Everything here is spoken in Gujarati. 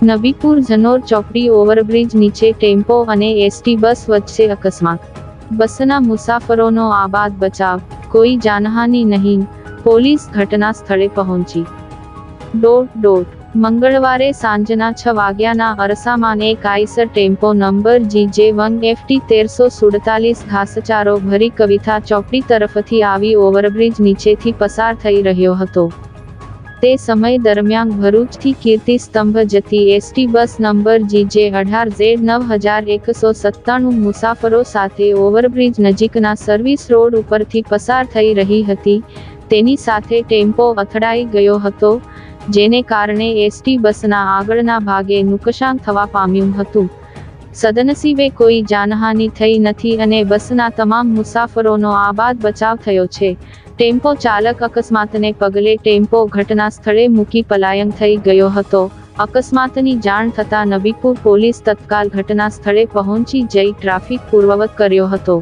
નબીપુર જનોર ચોકડી ઓવરબ્રિજ નીચે ટેમ્પો અને એસટી બસ વચ્ચે અકસ્માત. બસના મુસાફરોનો આબાદ બચાવ, કોઈ જાનહાનિ નહીં. પોલીસ ઘટના સ્થળે પહોંચી. મંગળવારે સાંજના 6 વાગ્યાના અરસામાં એક આઈસર ટેમ્પો નંબર GJ1FT 1347 ઘાસચારો ભરી કવિથા ચોકડી તરફથી આવી ઓવરબ્રિજ નીચેથી પસાર થઈ રહ્યો હતો. તે સમય દરમિયાન ભરૂચથી કીર્તિ સ્તંભ જતી એસટી બસ નંબર GJ18Z9197 મુસાફરો સાથે ઓવરબ્રિજ નજીકના સર્વિસ રોડ ઉપરથી પસાર થઈ રહી હતી. તેની સાથે ટેમ્પો અથડાઈ ગયો હતો, જેને કારણે એસટી બસના આગળના ભાગે નુકસાન થવા પામ્યું હતું. સદનસીબે કોઈ જાનહાનિ થઈ નથી અને બસના તમામ મુસાફરોનો આબાદ બચાવ થયો છે. ટેમ્પો ચાલક અકસ્માતને પગલે ટેમ્પો ઘટના સ્થળે મૂકી પલાયન થઈ ગયો હતો. અકસ્માતની જાણ થતાં નબીપુર પોલીસ તત્કાલ ઘટના સ્થળે પહોંચી જઈ ટ્રાફિક પૂર્વવત કર્યો હતો.